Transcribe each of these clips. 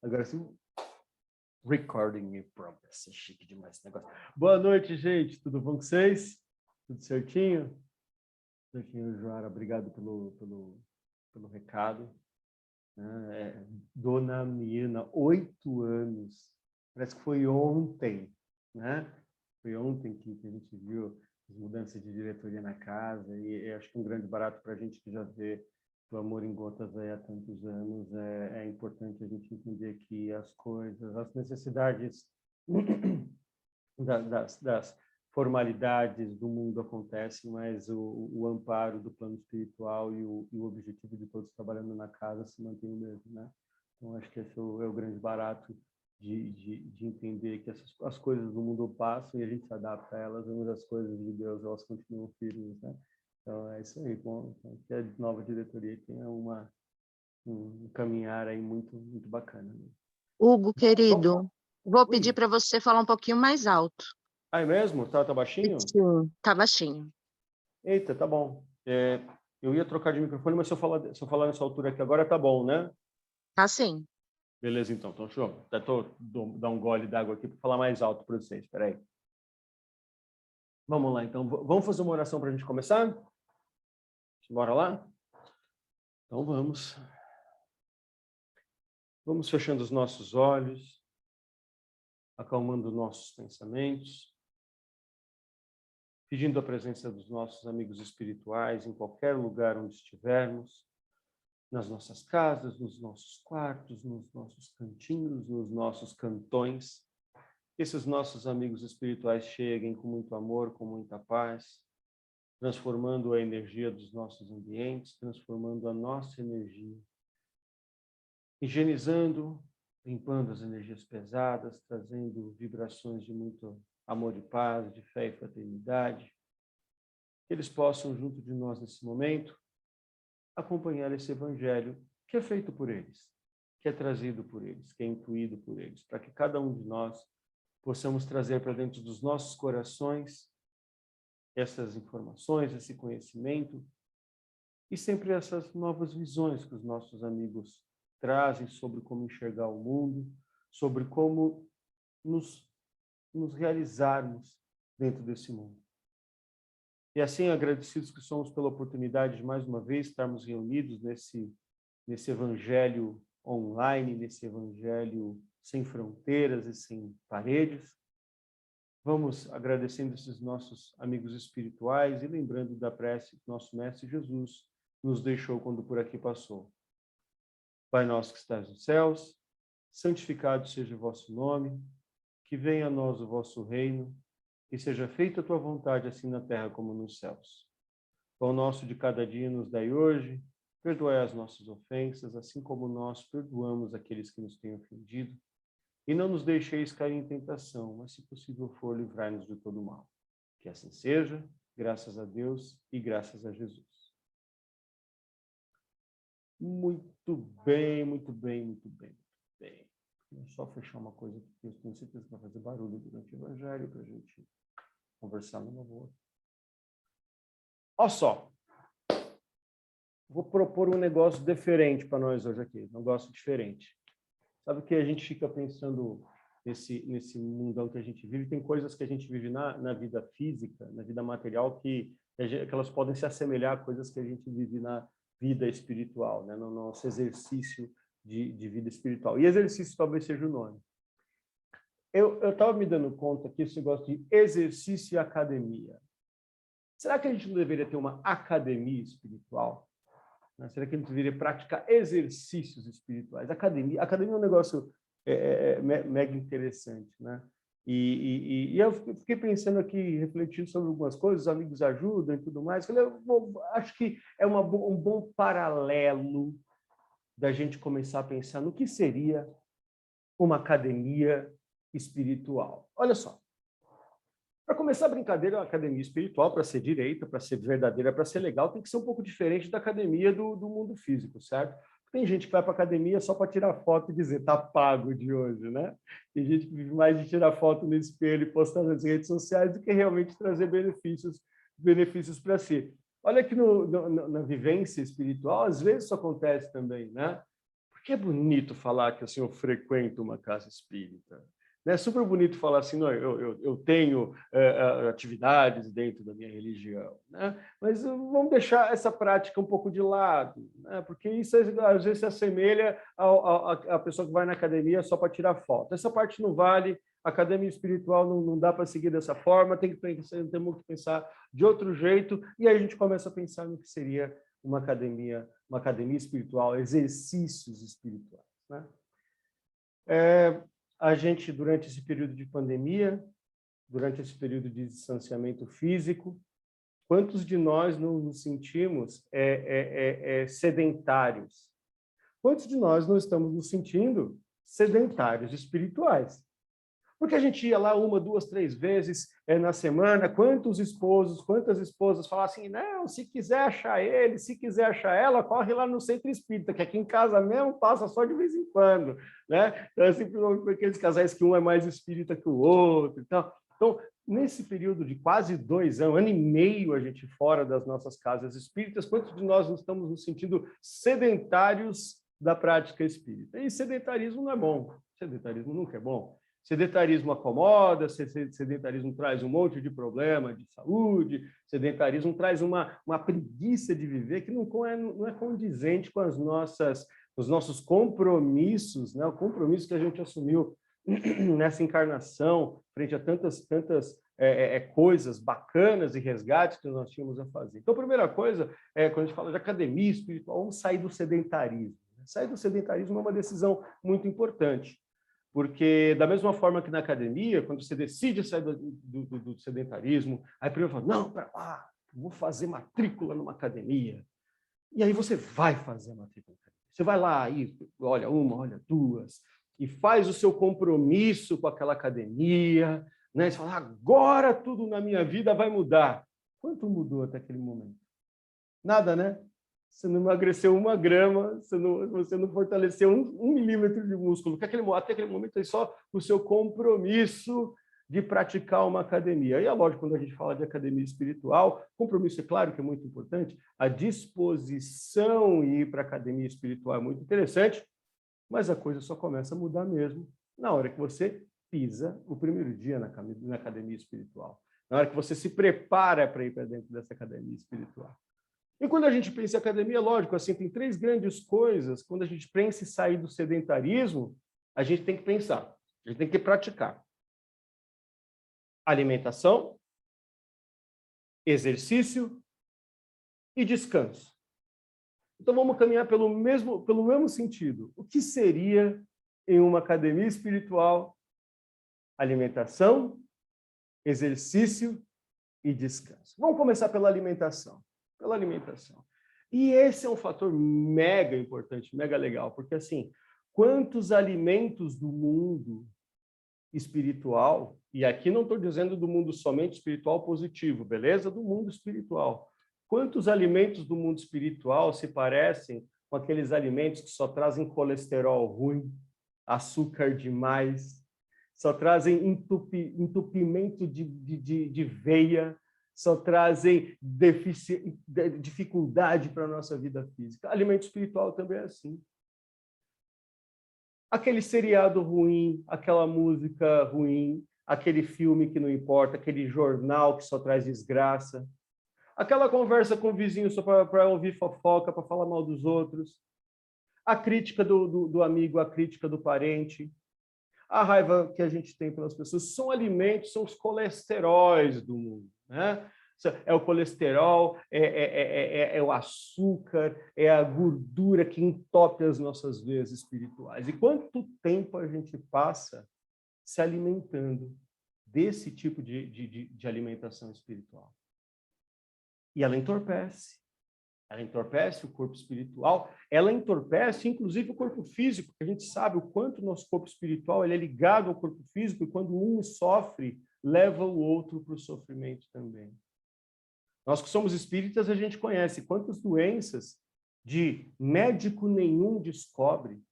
Agora sim, recording in progress. É chique demais esse negócio. Boa noite, gente. Tudo bom com vocês? Tudo certinho? Certinho, Joara. Obrigado pelo recado. Dona Mirna, 8 anos. Parece que foi ontem, né? Foi ontem que a gente viu as mudanças de diretoria na casa e eu acho que um grande barato para a gente que já vê o Amor em Gotas aí há tantos anos, é importante a gente entender que as coisas, as necessidades das formalidades do mundo acontecem, mas o amparo do plano espiritual e o objetivo de todos trabalhando na casa se mantém o mesmo, né? Então, acho que esse é o grande barato de entender que as coisas do mundo passam e a gente se adapta a elas, mas as coisas de Deus, elas continuam firmes, né? Então, é isso aí. Bom, então, que a nova diretoria tenha um caminhar aí muito, muito bacana. Né? Hugo, querido, vou pedir Ui. para você falar um pouquinho mais alto. Ah, é mesmo? Tá baixinho? Sim, tá baixinho. Eita, tá bom. Eu ia trocar de microfone, mas se eu falar nessa altura aqui agora, tá bom, né? Tá sim. Beleza, então. Então, show. Até dar um gole d'água aqui para falar mais alto para vocês. Espera aí. Vamos lá, então. Vamos fazer uma oração para a gente começar? Bora lá? Então, vamos. Vamos fechando os nossos olhos, acalmando nossos pensamentos, pedindo a presença dos nossos amigos espirituais em qualquer lugar onde estivermos, nas nossas casas, nos nossos quartos, nos nossos cantinhos, nos nossos cantões. Que esses nossos amigos espirituais cheguem com muito amor, com muita paz, transformando a energia dos nossos ambientes, transformando a nossa energia, higienizando, limpando as energias pesadas, trazendo vibrações de muito amor e paz, de fé e fraternidade. Que eles possam, junto de nós nesse momento, acompanhar esse evangelho que é feito por eles, que é trazido por eles, que é intuído por eles, para que cada um de nós possamos trazer para dentro dos nossos corações essas informações, esse conhecimento e sempre essas novas visões que os nossos amigos trazem sobre como enxergar o mundo, sobre como nos realizarmos dentro desse mundo. E assim, agradecidos que somos pela oportunidade de, mais uma vez, estarmos reunidos nesse evangelho online, nesse evangelho sem fronteiras e sem paredes. Vamos agradecendo esses nossos amigos espirituais e lembrando da prece que nosso Mestre Jesus nos deixou quando por aqui passou. Pai nosso que estás nos céus, santificado seja o vosso nome, que venha a nós o vosso reino, que seja feita a tua vontade, assim na terra como nos céus. Pão nosso de cada dia nos dai hoje, perdoai as nossas ofensas, assim como nós perdoamos aqueles que nos têm ofendido. E não nos deixeis cair em tentação, mas se possível for, livrai-nos de todo mal. Que assim seja, graças a Deus e graças a Jesus. Muito bem, muito bem, muito bem, muito bem. Vou só fechar uma coisa, porque eu tenho certeza que vai fazer barulho durante o evangelho, para a gente conversar numa boa. Olha só. Vou propor um negócio diferente para nós hoje aqui, um negócio diferente. Sabe que a gente fica pensando nesse mundão que a gente vive, tem coisas que a gente vive na vida física, na vida material, que elas podem se assemelhar a coisas que a gente vive na vida espiritual, né? No nosso exercício de vida espiritual. E exercício talvez seja o nome. Eu estava me dando conta que esse negócio de exercício e academia. Será que a gente não deveria ter uma academia espiritual? Será que a gente deveria praticar exercícios espirituais? Academia é um negócio mega interessante, né? E eu fiquei pensando aqui, refletindo sobre algumas coisas, os amigos ajudam e tudo mais. Acho que é um bom paralelo da gente começar a pensar no que seria uma academia espiritual. Olha só. Para começar a brincadeira, a academia espiritual, para ser direita, para ser verdadeira, para ser legal, tem que ser um pouco diferente da academia do mundo físico, certo? Tem gente que vai para a academia só para tirar foto e dizer, tá pago de hoje, né? Tem gente que vive mais de tirar foto no espelho e postar nas redes sociais do que realmente trazer benefícios para si. Olha que na vivência espiritual, às vezes isso acontece também, né? Porque é bonito falar que assim, eu frequento uma casa espírita. É super bonito falar assim, não, eu tenho atividades dentro da minha religião, né? Mas vamos deixar essa prática um pouco de lado, né? Porque isso às vezes se assemelha à pessoa que vai na academia só para tirar foto. Essa parte não vale, a academia espiritual não dá para seguir dessa forma, temos que pensar de outro jeito, e aí a gente começa a pensar no que seria uma academia espiritual, exercícios espirituais, né? A gente, durante esse período de pandemia, durante esse período de distanciamento físico, quantos de nós não nos sentimos sedentários? Quantos de nós não estamos nos sentindo sedentários espirituais? Porque a gente ia lá 1, 2, 3 vezes na semana, quantas esposas falam assim, não, se quiser achar ele, se quiser achar ela, corre lá no centro espírita, que aqui em casa mesmo passa só de vez em quando, né? Então, assim, aqueles casais que um é mais espírita que o outro e tal. Então, nesse período de quase 2 anos, 1 ano e meio, a gente fora das nossas casas espíritas, quantos de nós não estamos nos sentindo sedentários da prática espírita? E sedentarismo não é bom, sedentarismo nunca é bom. Sedentarismo acomoda, sedentarismo traz um monte de problema de saúde, sedentarismo traz uma preguiça de viver que não é condizente com os nossos compromissos, né? O compromisso que a gente assumiu nessa encarnação, frente a tantas coisas bacanas e resgates que nós tínhamos a fazer. Então, a primeira coisa, quando a gente fala de academia espiritual, vamos sair do sedentarismo. Sair do sedentarismo é uma decisão muito importante. Porque, da mesma forma que na academia, quando você decide sair do sedentarismo, aí primeiro fala, não, pera lá, vou fazer matrícula numa academia. E aí você vai fazer a matrícula. Você vai lá e olha 1, olha 2, e faz o seu compromisso com aquela academia, né? Você fala, agora tudo na minha vida vai mudar. Quanto mudou até aquele momento? Nada, né? Você não emagreceu 1 grama, você não fortaleceu 1 milímetro de músculo. Até aquele momento é só o seu compromisso de praticar uma academia. E é lógico, quando a gente fala de academia espiritual, compromisso é claro que é muito importante, a disposição em ir para a academia espiritual é muito interessante, mas a coisa só começa a mudar mesmo na hora que você pisa o primeiro dia na academia espiritual, na hora que você se prepara para ir para dentro dessa academia espiritual. E quando a gente pensa em academia, lógico, assim, tem 3 grandes coisas. Quando a gente pensa em sair do sedentarismo, a gente tem que pensar, a gente tem que praticar. Alimentação, exercício e descanso. Então, vamos caminhar pelo mesmo sentido. O que seria, em uma academia espiritual, alimentação, exercício e descanso? Vamos começar pela alimentação. E esse é um fator mega importante, mega legal, porque assim, quantos alimentos do mundo espiritual, e aqui não estou dizendo do mundo somente espiritual positivo, beleza? Do mundo espiritual. Quantos alimentos do mundo espiritual se parecem com aqueles alimentos que só trazem colesterol ruim, açúcar demais, só trazem entupimento de veia, só trazem dificuldade para a nossa vida física. Alimento espiritual também é assim. Aquele seriado ruim, aquela música ruim, aquele filme que não importa, aquele jornal que só traz desgraça, aquela conversa com o vizinho só para ouvir fofoca, para falar mal dos outros, a crítica do amigo, a crítica do parente, a raiva que a gente tem pelas pessoas, são alimentos, são os colesteróis do mundo, né? É o colesterol, é o açúcar, é a gordura que entope as nossas veias espirituais. E quanto tempo a gente passa se alimentando desse tipo de alimentação espiritual? E ela entorpece o corpo espiritual, ela entorpece inclusive o corpo físico, porque a gente sabe o quanto o nosso corpo espiritual ele é ligado ao corpo físico, e quando um sofre, leva o outro para o sofrimento também. Nós que somos espíritas, a gente conhece quantas doenças de médico nenhum descobre,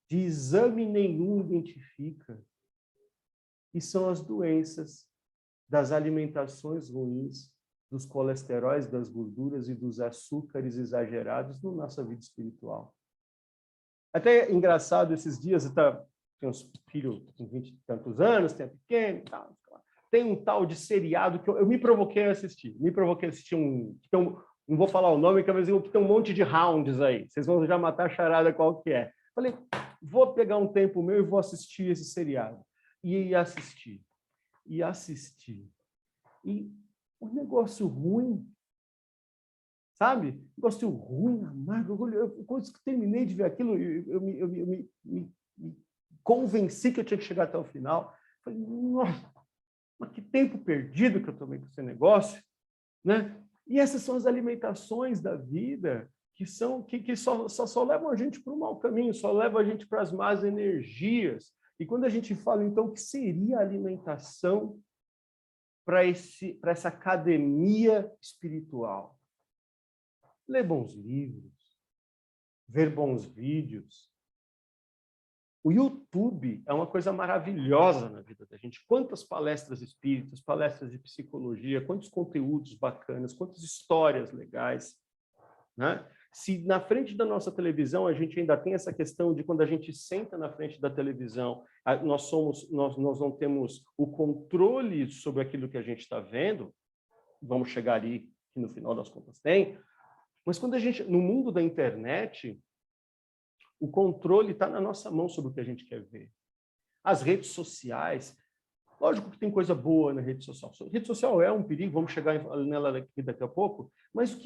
de exame nenhum identifica, e são as doenças das alimentações ruins, dos colesteróis, das gorduras e dos açúcares exagerados na nossa vida espiritual. Até é engraçado, esses dias, tem uns filhos com 20 e tantos anos, tem a pequena e tal. Tem um tal de seriado que eu me provoquei a assistir. Não vou falar o nome, mas tem um monte de rounds aí. Vocês vão já matar a charada qual que é. Falei, vou pegar um tempo meu e vou assistir esse seriado. E assistir. E assistir. E um negócio ruim, sabe? Um negócio ruim, amargo. Quando eu terminei de ver aquilo, eu me convenci que eu tinha que chegar até o final. Falei, nossa, mas que tempo perdido que eu tomei com esse negócio, né? E essas são as alimentações da vida que só levam a gente para o mau caminho, só levam a gente para as más energias. E quando a gente fala, então, o que seria a alimentação para essa academia espiritual? Ler bons livros, ver bons vídeos. O YouTube é uma coisa maravilhosa na vida da gente. Quantas palestras espíritas, palestras de psicologia, quantos conteúdos bacanas, quantas histórias legais, né? Se na frente da nossa televisão a gente ainda tem essa questão de quando a gente senta na frente da televisão, nós não temos o controle sobre aquilo que a gente está vendo, vamos chegar ali, que no final das contas tem, mas quando no mundo da internet, o controle está na nossa mão sobre o que a gente quer ver. As redes sociais, lógico que tem coisa boa na rede social. A rede social é um perigo, vamos chegar nela daqui a pouco, mas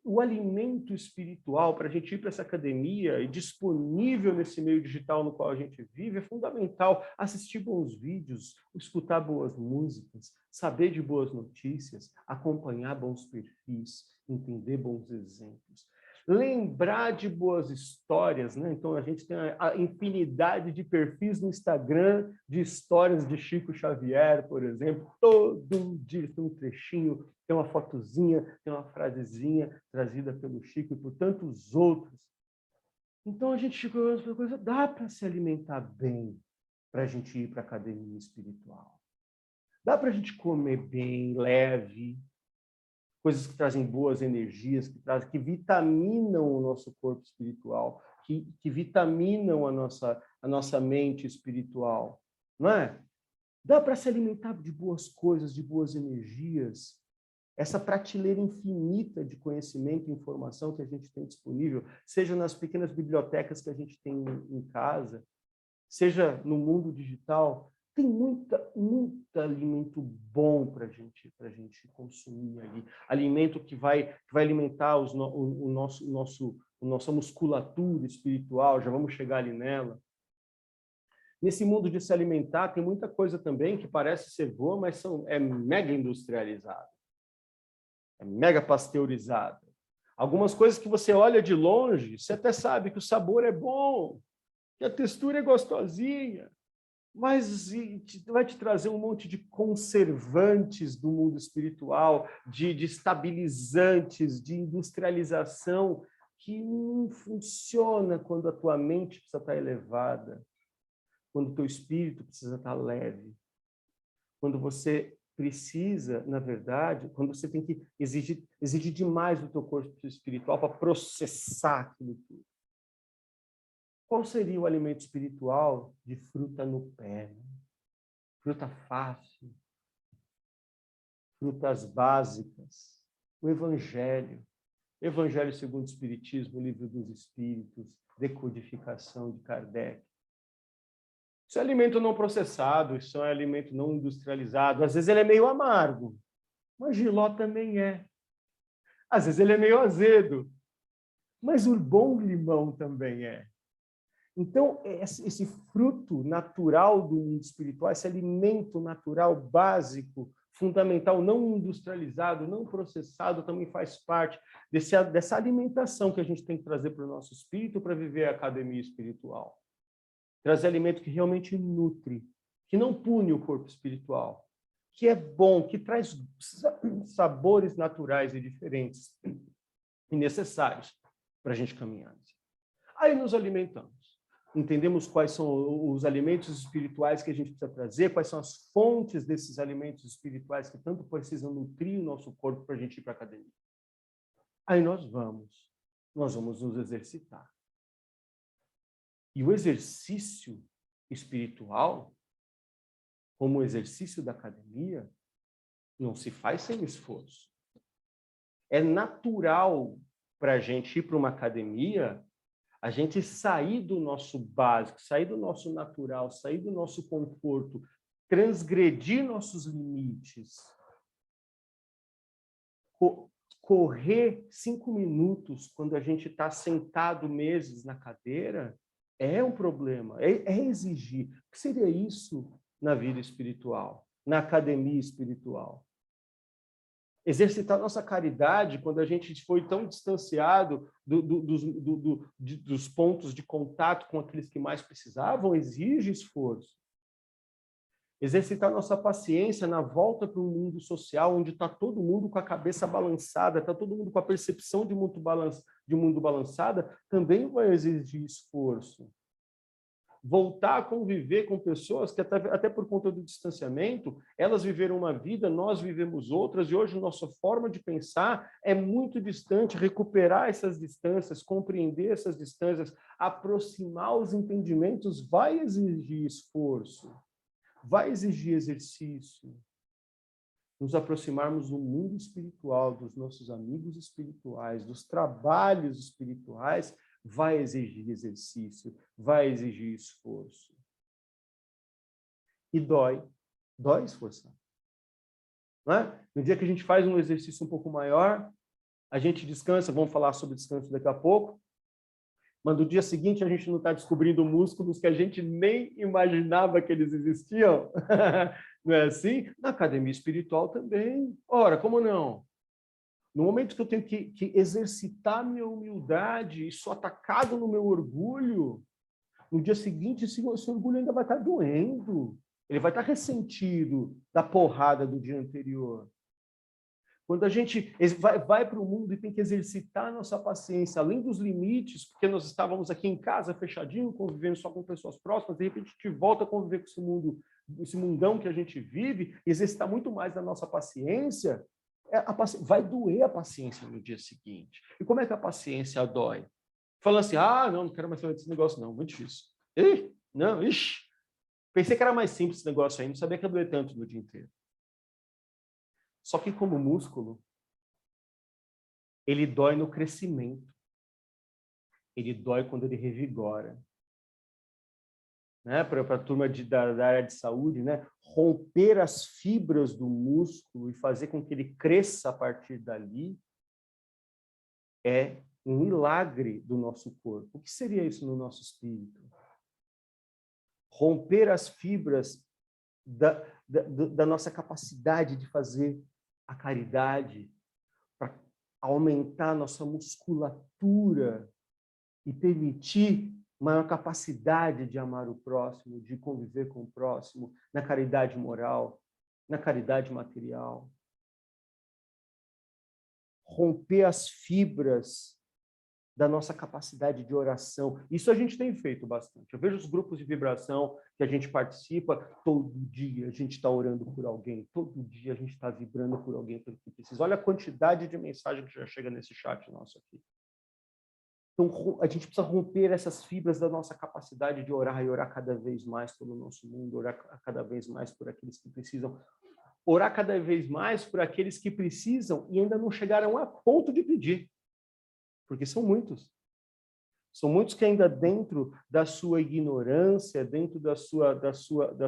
o alimento espiritual para a gente ir para essa academia e disponível nesse meio digital no qual a gente vive é fundamental. Assistir bons vídeos, escutar boas músicas, saber de boas notícias, acompanhar bons perfis, entender bons exemplos. Lembrar de boas histórias, né? Então, a gente tem a infinidade de perfis no Instagram de histórias de Chico Xavier, por exemplo. Todo dia tem um trechinho, tem uma fotozinha, tem uma frasezinha trazida pelo Chico e por tantos outros. Então, a gente chegou a essa coisa, dá para se alimentar bem para a gente ir para a academia espiritual. Dá para a gente comer bem, leve, coisas que trazem boas energias, que vitaminam o nosso corpo espiritual, que vitaminam a nossa mente espiritual, não é? Dá para se alimentar de boas coisas, de boas energias. Essa prateleira infinita de conhecimento e informação que a gente tem disponível, seja nas pequenas bibliotecas que a gente tem em casa, seja no mundo digital, tem muito alimento bom para a gente consumir ali. Alimento que vai alimentar nossa musculatura espiritual, já vamos chegar ali nela. Nesse mundo de se alimentar, tem muita coisa também que parece ser boa, mas é mega industrializada. É mega pasteurizada. Algumas coisas que você olha de longe, você até sabe que o sabor é bom, que a textura é gostosinha, mas vai te trazer um monte de conservantes do mundo espiritual, de estabilizantes, de industrialização, que não funciona quando a tua mente precisa estar elevada, quando o teu espírito precisa estar leve, quando você precisa, na verdade, quando você tem que exigir demais do teu corpo espiritual para processar aquilo tudo. Qual seria o alimento espiritual de fruta no pé? Né? Fruta fácil, frutas básicas, o Evangelho segundo o Espiritismo, o Livro dos Espíritos, decodificação de Kardec. Isso é alimento não processado, isso é alimento não industrializado. Às vezes ele é meio amargo, mas Jiló também é. Às vezes ele é meio azedo, mas o bom limão também é. Então, esse fruto natural do mundo espiritual, esse alimento natural básico, fundamental, não industrializado, não processado, também faz parte dessa alimentação que a gente tem que trazer para o nosso espírito para viver a academia espiritual. Trazer alimento que realmente nutre, que não pune o corpo espiritual, que é bom, que traz sabores naturais e diferentes e necessários para a gente caminhar. Aí nos alimentamos. Entendemos quais são os alimentos espirituais que a gente precisa trazer, quais são as fontes desses alimentos espirituais que tanto precisam nutrir o nosso corpo para a gente ir para a academia. Aí nós vamos nos exercitar. E o exercício espiritual, como o exercício da academia, não se faz sem esforço. É natural para a gente ir para uma academia, a gente sair do nosso básico, sair do nosso natural, sair do nosso conforto, transgredir nossos limites, correr 5 minutos quando a gente está sentado meses na cadeira, é um problema, é exigir. O que seria isso na vida espiritual, na academia espiritual? Exercitar nossa caridade quando a gente foi tão distanciado dos pontos de contato com aqueles que mais precisavam, exige esforço. Exercitar nossa paciência na volta para um mundo social, onde está todo mundo com a cabeça balançada, está todo mundo com a percepção de mundo balançada, também vai exigir esforço. Voltar a conviver com pessoas que, até por conta do distanciamento, elas viveram uma vida, nós vivemos outras, e hoje a nossa forma de pensar é muito distante. Recuperar essas distâncias, compreender essas distâncias, aproximar os entendimentos vai exigir esforço, vai exigir exercício. Nos aproximarmos do mundo espiritual, dos nossos amigos espirituais, dos trabalhos espirituais, vai exigir exercício, vai exigir esforço. E dói esforçar. Não é? No dia que a gente faz um exercício um pouco maior, a gente descansa, vamos falar sobre descanso daqui a pouco, mas no dia seguinte a gente não está descobrindo músculos que a gente nem imaginava que eles existiam. Não é assim? Na academia espiritual também. Ora, como não? No momento que eu tenho que exercitar minha humildade e sou atacado no meu orgulho, no dia seguinte esse orgulho ainda vai estar doendo. Ele vai estar ressentido da porrada do dia anterior. Quando a gente vai para o mundo e tem que exercitar a nossa paciência, além dos limites, porque nós estávamos aqui em casa, fechadinho, convivendo só com pessoas próximas, de repente a gente volta a conviver com esse mundo, esse mundão que a gente vive, e exercitar muito mais da nossa paciência, vai doer a paciência no dia seguinte. E como é que a paciência dói? Falando assim, não quero mais fazer esse negócio não, muito difícil. Pensei que era mais simples esse negócio aí, não sabia que ia doer tanto no dia inteiro. Só que como músculo, ele dói no crescimento. Ele dói quando ele revigora. Né? Para a turma da área de saúde, né? Romper as fibras do músculo e fazer com que ele cresça a partir dali é um milagre do nosso corpo. O que seria isso no nosso espírito? Romper as fibras da nossa capacidade de fazer a caridade, para aumentar nossa musculatura e permitir maior capacidade de amar o próximo, de conviver com o próximo, na caridade moral, na caridade material. Romper as fibras da nossa capacidade de oração. Isso a gente tem feito bastante. Eu vejo os grupos de vibração que a gente participa, todo dia a gente está orando por alguém, todo dia a gente está vibrando por alguém que precisa. Olha a quantidade de mensagem que já chega nesse chat nosso aqui. Então, a gente precisa romper essas fibras da nossa capacidade de orar e orar cada vez mais pelo nosso mundo, orar cada vez mais por aqueles que precisam, orar cada vez mais por aqueles que precisam e ainda não chegaram a ponto de pedir. Porque são muitos. São muitos que ainda dentro da sua ignorância, dentro da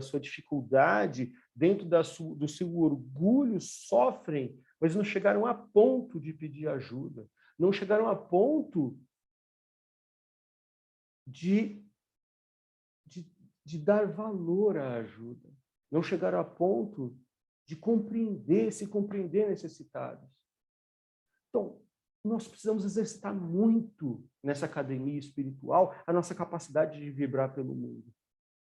sua dificuldade, dentro do seu orgulho, sofrem, mas não chegaram a ponto de pedir ajuda. Não chegaram a ponto de dar valor à ajuda. Não chegaram a ponto de se compreender necessitados. Então, nós precisamos exercitar muito nessa academia espiritual a nossa capacidade de vibrar pelo mundo.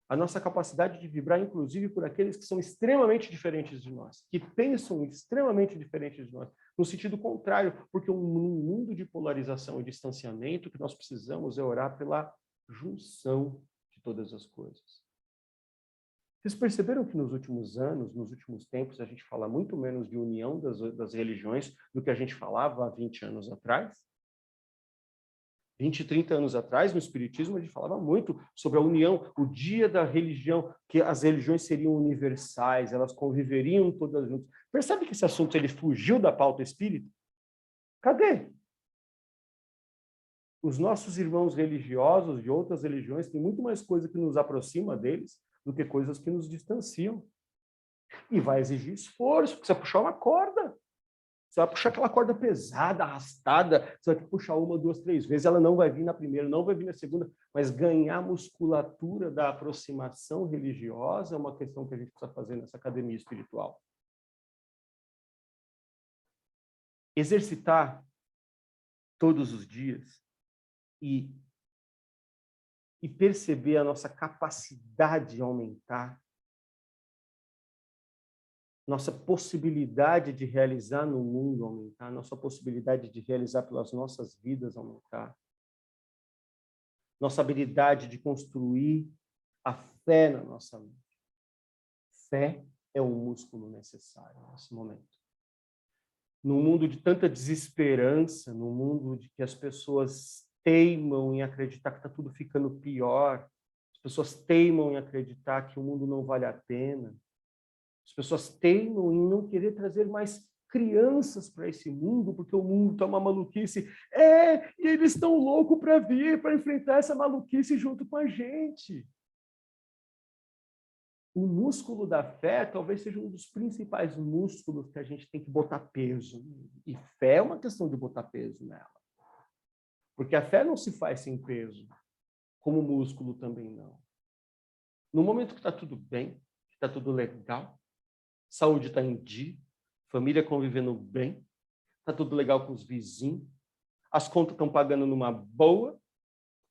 A nossa capacidade de vibrar, inclusive, por aqueles que são extremamente diferentes de nós, que pensam extremamente diferentes de nós, no sentido contrário, porque num mundo de polarização e distanciamento, o que nós precisamos é orar pela junção de todas as coisas. Vocês perceberam que nos últimos anos, nos últimos tempos, a gente fala muito menos de união das religiões do que a gente falava há 20 anos atrás? 20, 30 anos atrás, no Espiritismo, a gente falava muito sobre a união, o dia da religião, que as religiões seriam universais, elas conviveriam todas juntas. Percebe que esse assunto ele fugiu da pauta espírita? Cadê? Os nossos irmãos religiosos de outras religiões têm muito mais coisa que nos aproxima deles do que coisas que nos distanciam. E vai exigir esforço, porque você vai puxar uma corda. Você vai puxar aquela corda pesada, arrastada, você vai ter que puxar 1, 2, 3 vezes, ela não vai vir na primeira, não vai vir na segunda, mas ganhar musculatura da aproximação religiosa é uma questão que a gente precisa fazer nessa academia espiritual. Exercitar todos os dias e perceber a nossa capacidade de aumentar, nossa possibilidade de realizar no mundo aumentar, nossa possibilidade de realizar pelas nossas vidas aumentar, nossa habilidade de construir a fé na nossa mente. Fé é o músculo necessário nesse momento. Num mundo de tanta desesperança, num mundo de que as pessoas teimam em acreditar que está tudo ficando pior, as pessoas teimam em acreditar que o mundo não vale a pena, as pessoas teimam em não querer trazer mais crianças para esse mundo, porque o mundo está uma maluquice. E eles estão loucos para vir, para enfrentar essa maluquice junto com a gente. O músculo da fé talvez seja um dos principais músculos que a gente tem que botar peso. E fé é uma questão de botar peso nela. Porque a fé não se faz sem peso, como o músculo também não. No momento que está tudo bem, que está tudo legal, saúde está em dia, família convivendo bem, está tudo legal com os vizinhos, as contas estão pagando numa boa,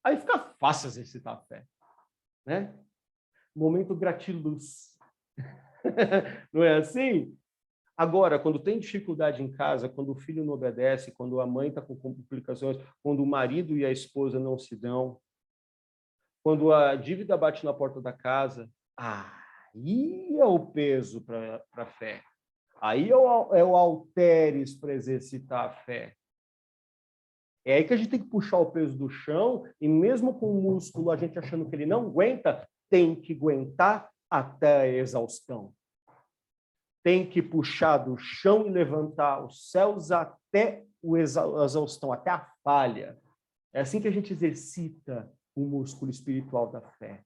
aí fica fácil exercitar a fé, né? Momento gratiluz. Não é assim? Agora, quando tem dificuldade em casa, quando o filho não obedece, quando a mãe está com complicações, quando o marido e a esposa não se dão, quando a dívida bate na porta da casa, aí é o peso para a fé. Aí é o halteres para exercitar a fé. É aí que a gente tem que puxar o peso do chão e mesmo com o músculo, a gente achando que ele não aguenta, tem que aguentar até a exaustão. Tem que puxar do chão e levantar os céus até a exaustão, até a falha. É assim que a gente exercita o músculo espiritual da fé.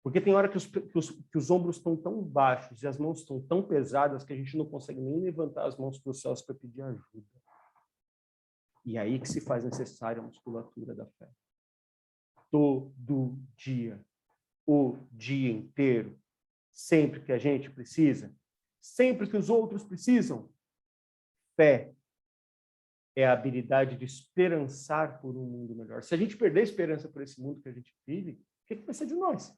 Porque tem hora que os ombros estão tão baixos e as mãos estão tão pesadas que a gente não consegue nem levantar as mãos para os céus para pedir ajuda. E aí que se faz necessária a musculatura da fé. Todo dia, o dia inteiro, sempre que a gente precisa, sempre que os outros precisam, fé é a habilidade de esperançar por um mundo melhor. Se a gente perder a esperança por esse mundo que a gente vive, o que vai ser de nós?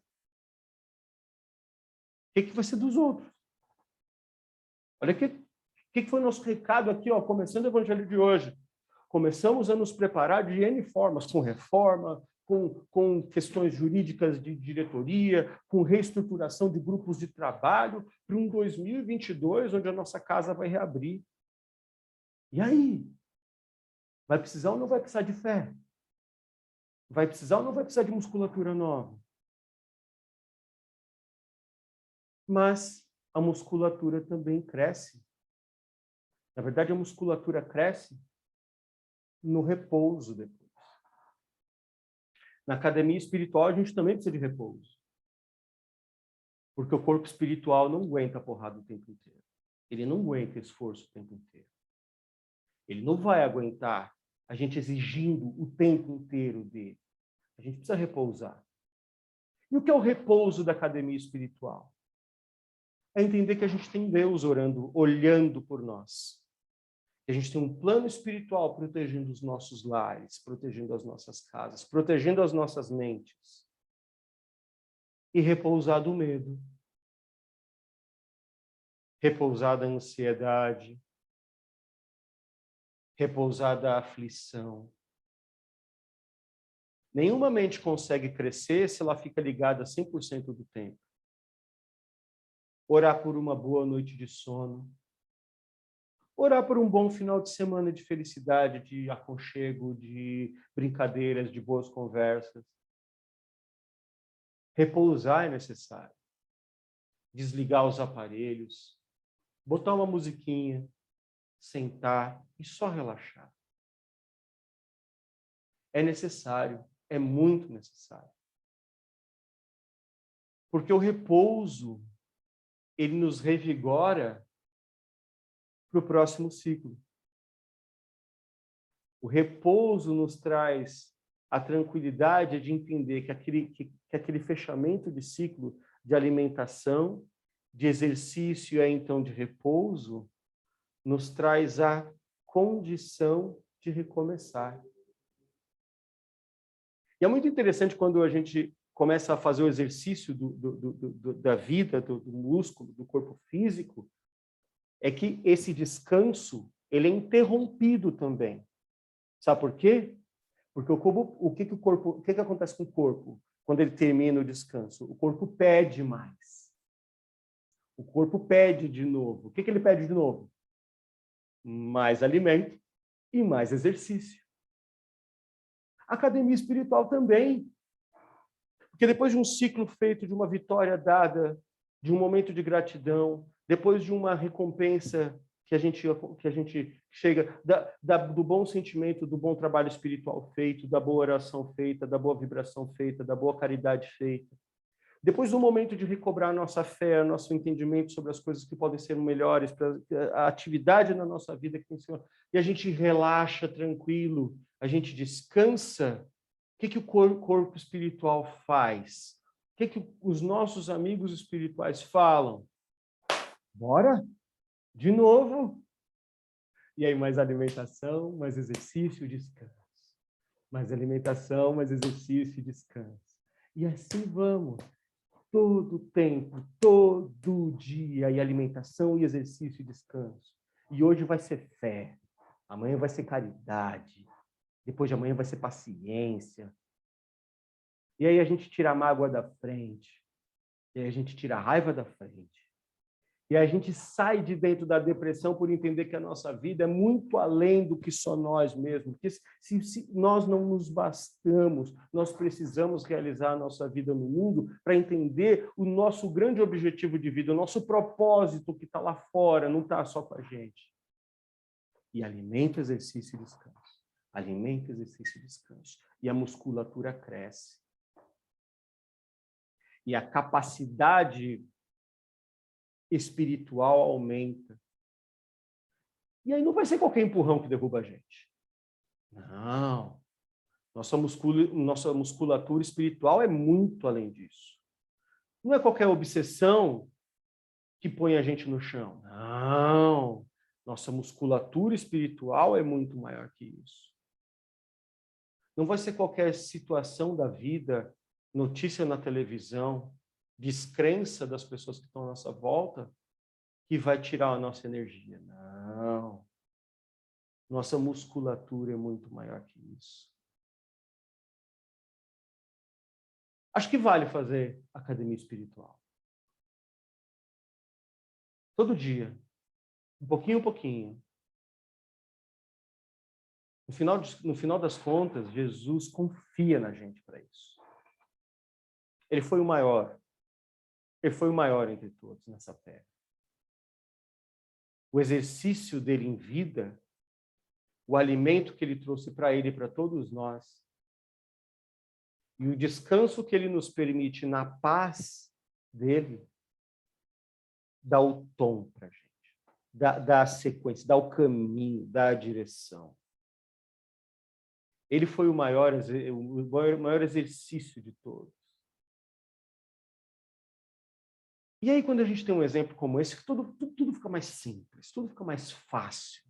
O que vai ser dos outros? Olha o que foi o nosso recado aqui, ó, começando o evangelho de hoje. Começamos a nos preparar de N formas, com reforma, com questões jurídicas de diretoria, com reestruturação de grupos de trabalho, para um 2022, onde a nossa casa vai reabrir. E aí? Vai precisar ou não vai precisar de fé? Vai precisar ou não vai precisar de musculatura nova? Mas a musculatura também cresce. Na verdade, a musculatura cresce no repouso depois. Na academia espiritual, a gente também precisa de repouso. Porque o corpo espiritual não aguenta a porrada o tempo inteiro. Ele não aguenta esforço o tempo inteiro. Ele não vai aguentar a gente exigindo o tempo inteiro dele. A gente precisa repousar. E o que é o repouso da academia espiritual? É entender que a gente tem Deus orando, olhando por nós. Que a gente tem um plano espiritual protegendo os nossos lares, protegendo as nossas casas, protegendo as nossas mentes. E repousar do medo. Repousar da ansiedade. Repousar da aflição. Nenhuma mente consegue crescer se ela fica ligada 100% do tempo. Orar por uma boa noite de sono. Orar por um bom final de semana de felicidade, de aconchego, de brincadeiras, de boas conversas. Repousar é necessário. Desligar os aparelhos, botar uma musiquinha, sentar e só relaxar. É necessário, é muito necessário. Porque o repouso, ele nos revigora para o próximo ciclo. O repouso nos traz a tranquilidade de entender que aquele fechamento de ciclo de alimentação, de exercício e então de repouso, nos traz a condição de recomeçar. E é muito interessante quando a gente começa a fazer o exercício da vida, do músculo, do corpo físico, é que esse descanso ele é interrompido também. Sabe por quê? Porque o que acontece com o corpo quando ele termina o descanso? O corpo pede mais. O corpo pede de novo. O que ele pede de novo? Mais alimento e mais exercício. A academia espiritual também. Porque depois de um ciclo feito, de uma vitória dada, de um momento de gratidão, depois de uma recompensa que a gente chega, do bom sentimento, do bom trabalho espiritual feito, da boa oração feita, da boa vibração feita, da boa caridade feita. Depois do momento de recobrar nossa fé, nosso entendimento sobre as coisas que podem ser melhores, a atividade na nossa vida que tem que ser, e a gente relaxa tranquilo, a gente descansa. O que o corpo espiritual faz? O que os nossos amigos espirituais falam? Bora? De novo? E aí, mais alimentação, mais exercício, descanso. Mais alimentação, mais exercício, descanso. E assim vamos. Todo tempo, todo dia. E alimentação, e exercício, e descanso. E hoje vai ser fé. Amanhã vai ser caridade. Depois de amanhã vai ser paciência. E aí a gente tira a mágoa da frente. E aí a gente tira a raiva da frente. E a gente sai de dentro da depressão por entender que a nossa vida é muito além do que só nós mesmos. Porque se nós não nos bastamos, nós precisamos realizar a nossa vida no mundo para entender o nosso grande objetivo de vida, o nosso propósito que está lá fora, não está só com a gente. E alimento, exercício e descanso. Alimento, exercício e descanso. E a musculatura cresce. E a capacidade espiritual aumenta. E aí não vai ser qualquer empurrão que derruba a gente. Não. Nossa musculatura espiritual é muito além disso. Não é qualquer obsessão que põe a gente no chão. Não. Nossa musculatura espiritual é muito maior que isso. Não vai ser qualquer situação da vida, notícia na televisão, descrença das pessoas que estão à nossa volta, que vai tirar a nossa energia. Não. Nossa musculatura é muito maior que isso. Acho que vale fazer academia espiritual. Todo dia. Um pouquinho em pouquinho. No final das contas, Jesus confia na gente para isso. Ele foi o maior. Ele foi o maior entre todos nessa terra. O exercício dele em vida, o alimento que ele trouxe para ele e para todos nós, e o descanso que ele nos permite na paz dele, dá o tom para a gente, dá a sequência, dá o caminho, dá a direção. Ele foi o maior exercício de todos. E aí, quando a gente tem um exemplo como esse, tudo fica mais simples, tudo fica mais fácil,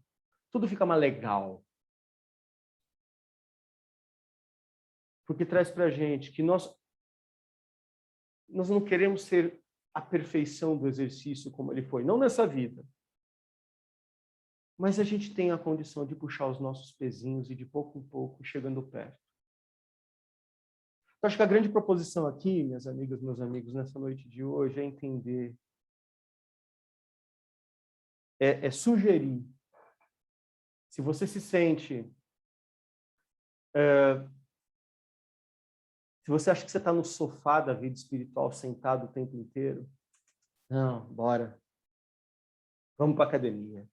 tudo fica mais legal. Porque traz para a gente que nós não queremos ser a perfeição do exercício como ele foi, não nessa vida. Mas a gente tem a condição de puxar os nossos pezinhos e de pouco em pouco chegando perto. Eu acho que a grande proposição aqui, minhas amigas, meus amigos, nessa noite de hoje, é entender, é sugerir Se você se sente... se você acha que você está no sofá da vida espiritual, sentado o tempo inteiro, não, bora. Vamos para a academia.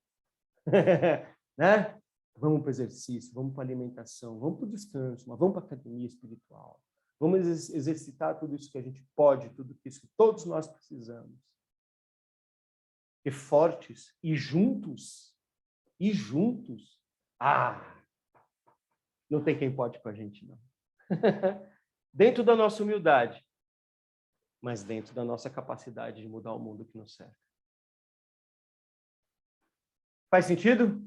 Né? Vamos para o exercício, vamos para a alimentação, vamos para o descanso, mas vamos para a academia espiritual. Vamos exercitar tudo isso que a gente pode, tudo isso que todos nós precisamos. E fortes e juntos, não tem quem pode com a gente, não. Dentro da nossa humildade, mas dentro da nossa capacidade de mudar o mundo que nos cerca. Faz sentido?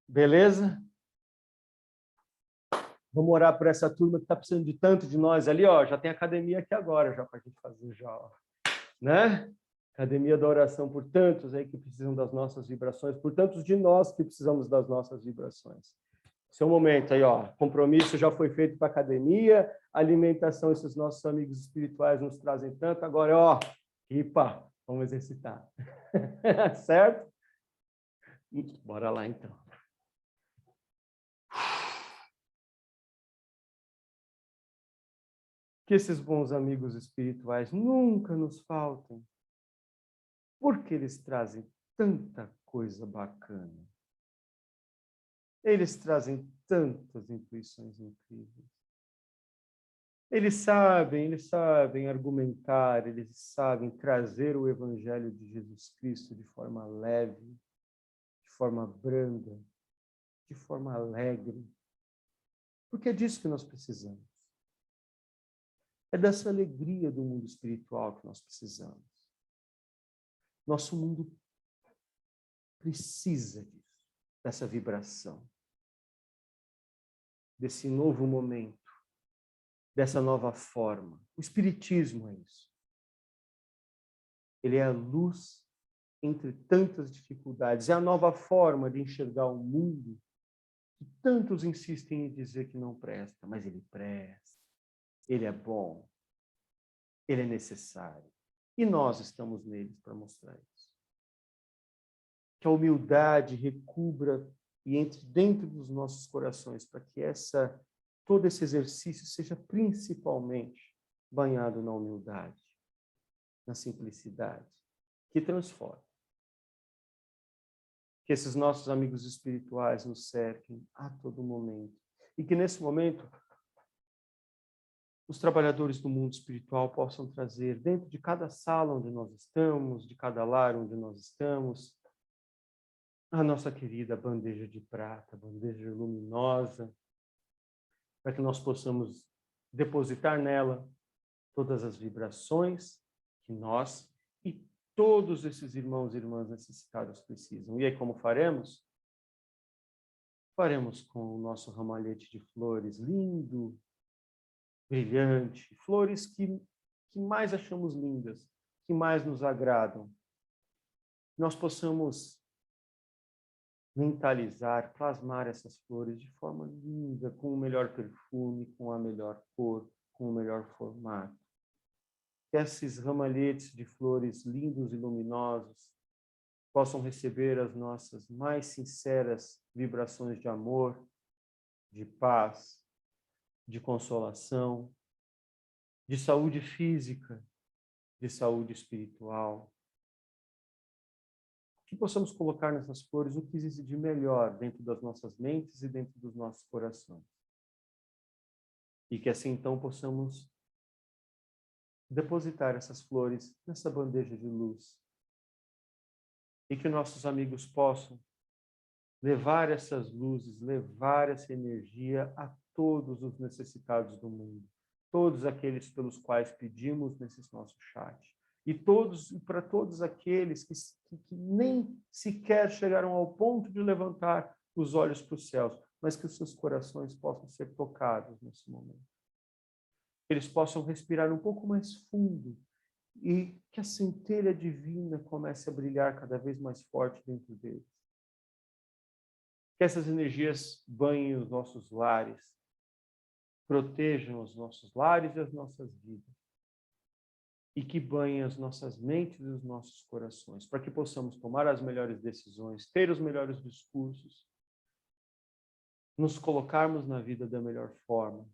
Beleza? Vamos orar por essa turma que está precisando de tanto de nós ali, ó. Já tem academia aqui agora, já para a gente fazer já, ó. Né? Academia da oração por tantos aí que precisam das nossas vibrações, por tantos de nós que precisamos das nossas vibrações. Seu momento aí, ó. Compromisso já foi feito para a academia, alimentação, esses nossos amigos espirituais nos trazem tanto. Agora, ó, ipa, vamos exercitar. Certo? Bora lá, então. Que esses bons amigos espirituais nunca nos faltem, porque eles trazem tanta coisa bacana. Eles trazem tantas intuições incríveis. Eles sabem argumentar, eles sabem trazer o Evangelho de Jesus Cristo de forma leve, de forma branda, de forma alegre. Porque é disso que nós precisamos. É dessa alegria do mundo espiritual que nós precisamos. Nosso mundo precisa disso, dessa vibração, desse novo momento, dessa nova forma. O Espiritismo é isso. Ele é a luz entre tantas dificuldades. É a nova forma de enxergar o mundo que tantos insistem em dizer que não presta, mas ele presta. Ele é bom. Ele é necessário. E nós estamos neles para mostrar isso. Que a humildade recubra e entre dentro dos nossos corações para que todo esse exercício seja principalmente banhado na humildade, na simplicidade, que transforma. Que esses nossos amigos espirituais nos cerquem a todo momento. E que nesse momento os trabalhadores do mundo espiritual possam trazer dentro de cada sala onde nós estamos, de cada lar onde nós estamos, a nossa querida bandeja de prata, bandeja luminosa, para que nós possamos depositar nela todas as vibrações que nós e todos esses irmãos e irmãs necessitados precisam. E aí como faremos? Faremos com o nosso ramalhete de flores lindo, brilhante, flores que mais achamos lindas, que mais nos agradam. Nós possamos mentalizar, plasmar essas flores de forma linda, com o melhor perfume, com a melhor cor, com o melhor formato. Que esses ramalhetes de flores lindos e luminosos possam receber as nossas mais sinceras vibrações de amor, de paz, de consolação, de saúde física, de saúde espiritual. Que possamos colocar nessas flores o que existe de melhor dentro das nossas mentes e dentro dos nossos corações. E que assim então possamos depositar essas flores nessa bandeja de luz. E que nossos amigos possam levar essas luzes, levar essa energia a todos os necessitados do mundo. Todos aqueles pelos quais pedimos nesse nosso chat. E para todos aqueles que nem sequer chegaram ao ponto de levantar os olhos para os céus, mas que os seus corações possam ser tocados nesse momento. Eles possam respirar um pouco mais fundo e que a centelha divina comece a brilhar cada vez mais forte dentro deles. Que essas energias banhem os nossos lares, protejam os nossos lares e as nossas vidas. e que banhe as nossas mentes e os nossos corações, para que possamos tomar as melhores decisões, ter os melhores discursos, nos colocarmos na vida da melhor forma,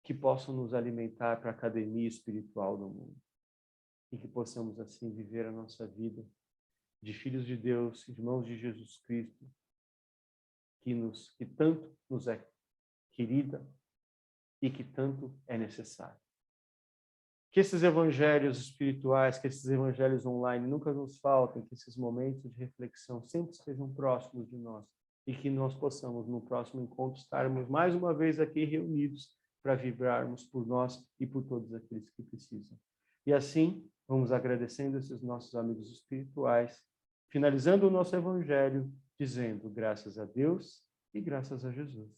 que possam nos alimentar para a academia espiritual do mundo, e que possamos assim viver a nossa vida de filhos de Deus, irmãos de Jesus Cristo, que tanto nos é querida e que tanto é necessário. Que esses evangelhos espirituais, que esses evangelhos online nunca nos faltem, que esses momentos de reflexão sempre estejam próximos de nós e que nós possamos, no próximo encontro, estarmos mais uma vez aqui reunidos para vibrarmos por nós e por todos aqueles que precisam. E assim, vamos agradecendo esses nossos amigos espirituais, finalizando o nosso evangelho, dizendo graças a Deus e graças a Jesus.